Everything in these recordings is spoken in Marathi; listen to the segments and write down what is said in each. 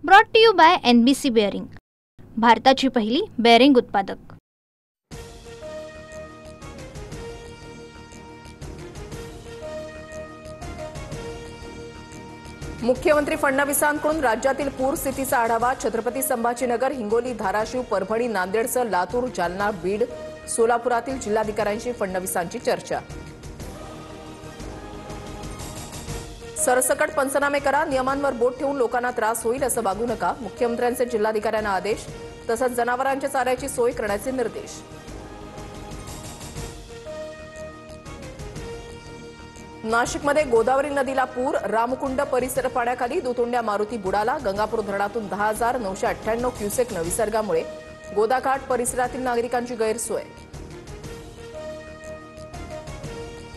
Brought to you by NBC bearing, भारताची पहिली बेअरिंग उत्पादक। मुख्यमंत्री फडणवीसांकडून राज्यातील पूर स्थितीचा आढावा। छत्रपती संभाजीनगर, हिंगोली, धाराशिव, परभणी, नांदेडसह लातूर, जालना, बीड, सोलापुरातील जिल्हाधिकाऱ्यांशी फडणवीसांची चर्चा। सरसकट पंचनामे करा, नियमांवर बोट ठेवून लोकांना त्रास होईल असं वागू नका, मुख्यमंत्र्यांचे जिल्हाधिकाऱ्यांना आदेश। तसंच जनावरांच्या चाऱ्याची सोय करण्याचे निर्देश। नाशिकमध्ये गोदावरी नदीला पूर, रामकुंड परिसर पाण्याखाली, दुतोंड्या मारुती बुडाला। गंगापूर धरणातून 10,998 क्युसेकनं विसर्गामुळे गोदाघाट परिसरातील नागरिकांची गैरसोय।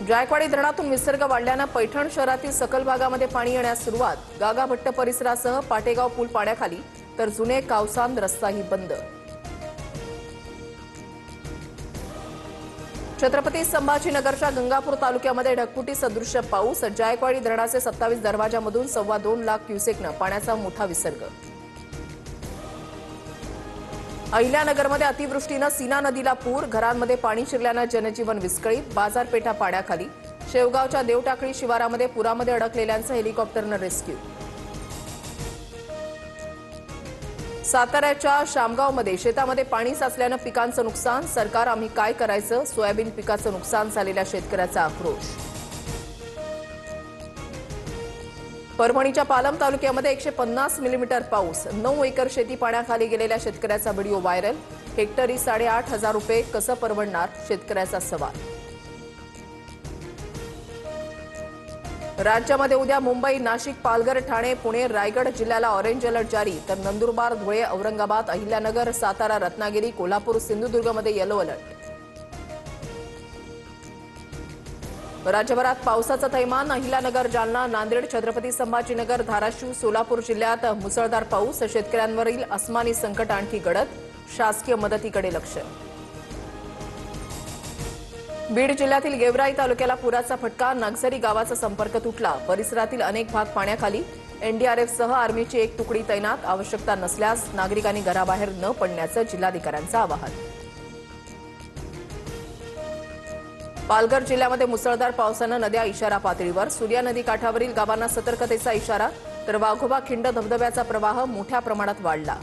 जायकवाडी धरणातून विसर्ग वाढल्यानं पैठण शहरातील सखल भागामध्ये पाणी येण्यास सुरुवात। गागाभट्ट परिसरासह पाटेगाव पूल पाण्याखाली, तर जुने कावसान रस्ताही बंद। छत्रपती संभाजीनगरच्या गंगापूर तालुक्यामध्ये ढगफुटी सदृश्य पाऊस। जायकवाडी धरणाचे 27 दरवाजामधून 2.25 लाख क्युसेकनं पाण्याचा मोठा विसर्ग। अहिल्यानगरमध्ये अतिवृष्टीनं सीना नदीला पूर, घरांमध्ये पाणी शिरल्यानं जनजीवन विस्कळीत, बाजारपेठा पाण्याखाली। शेवगावच्या देवटाकळी शिवारामध्ये पुरामध्ये अडकलेल्यांचं हेलिकॉप्टरनं रेस्क्यू। साताऱ्याच्या शामगावमध्ये शेतामध्ये पाणी साचल्यानं पिकांचं नुकसान, सरकार आम्ही काय करायचं, सोयाबीन पिकाचं नुकसान झालेल्या शेतकऱ्याचा आक्रोश। परभणीच्या पालम तालुक्यामध्ये 150 मिलीमीटर पाऊस, 9 एकर शेती पाण्याखाली गेलेल्या शेतकऱ्याचा व्हिडिओ व्हायरल। हेक्टरी 8,500 रुपये कसं परवडणार, शेतकऱ्याचा सवाल। राज्यामध्ये उद्या मुंबई, नाशिक, पालघर, ठाणे, पुणे, रायगड जिल्ह्याला ऑरेंज अलर्ट जारी, तर नंदुरबार, धुळे, औरंगाबाद, अहिल्यानगर, सातारा, रत्नागिरी, कोल्हापूर, सिंधुदुर्गमध्ये येलो अलर्ट। राज्यभरात पावसाचं थैमान, अहिल्यानगर, जालना, नांदेड, छत्रपती संभाजीनगर, धाराशिव, सोलापूर जिल्ह्यात मुसळधार पाऊस। शेतकऱ्यांवरील अस्मानी संकट आणखी गडद, शासकीय मदतीकडे लक्ष। बीड जिल्ह्यातील गेवराई तालुक्याला पुराचा फटका, नागझरी गावाचा संपर्क तुटला, परिसरातील अनेक भाग पाण्याखाली। NDRFसह आर्मीची एक तुकडी तैनात, आवश्यकता नसल्यास नागरिकांनी घराबाहेर न पडण्याचं जिल्हाधिकाऱ्यांचं आवाहन। पालघर जिल्ह्यामध्ये मुसळधार पावसानं नद्या इशारा पातळीवर, सूर्या नदी काठावरील गावांना सतर्कतेचा इशारा, तर वाघोबा खिंड धबधब्याचा प्रवाह मोठ्या प्रमाणात वाढला।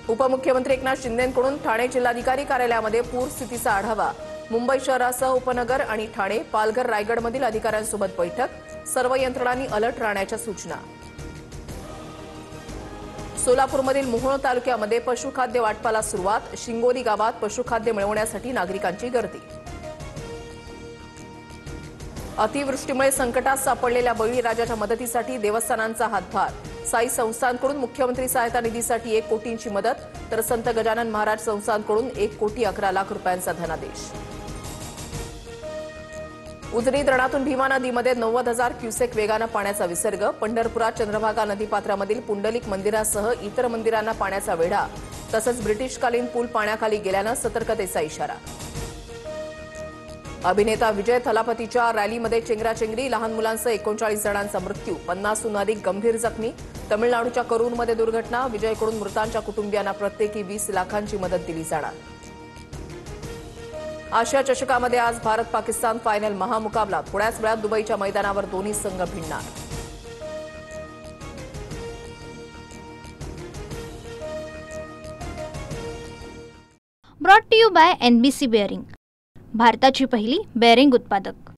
उपमुख्यमंत्री एकनाथ शिंदेंकडून ठाणे जिल्हाधिकारी कार्यालयामध्ये पूर स्थितीचा आढावा। मुंबई शहरासह उपनगर आणि ठाणे, पालघर, रायगडमधील अधिकाऱ्यांसोबत बैठक, सर्व यंत्रणांनी अलर्ट राहण्याच्या सूचना। सोलापूरमधील मोहोळ तालुक्यामध्ये पशुखाद्य वाटपाला सुरुवात, शिंगोली गावात पशुखाद्य मिळवण्यासाठी नागरिकांची गर्दी। अतिवृष्टीमुळे संकटात सापडलेल्या बळीराजाच्या मदतीसाठी देवस्थानांचा हातभार, साई संस्थांकडून मुख्यमंत्री सहायता निधीसाठी 1 कोटींची मदत, तर संत गजानन महाराज संस्थांकडून 1,11,00,000 रुपयांचा धनादेश। उजनी धरणातून भीमा नदीमध्ये 90,000 क्युसेक वेगानं पाण्याचा विसर्ग, पंढरपुरात चंद्रभागा नदीपात्रामधील पुंडलिक मंदिरासह इतर मंदिरांना पाण्याचा वेढा, तसंच ब्रिटिशकालीन पूल पाण्याखाली गेल्यानं सतर्कतेचा इशारा। अभिनेता विजय थलापतीच्या रॅलीमध्ये चेंगराचेंगरी, लहान मुलांसह 39 जणांचा मृत्यू, 50हून अधिक गंभीर जखमी। तमिळनाडूच्या करूरमध्ये दुर्घटना, विजयकडून मृतांच्या कुटुंबियांना प्रत्येकी 20 लाखांची मदत दिली जाणार। आशिया चषकामध्ये आज भारत पाकिस्तान फायनल महामुकाबला, थोड्याच वेळात दुबईच्या मैदानावर दोन्ही संघ भिडणार। Brought to you by NBC bearing, भारताची पहिली बेअरिंग उत्पादक।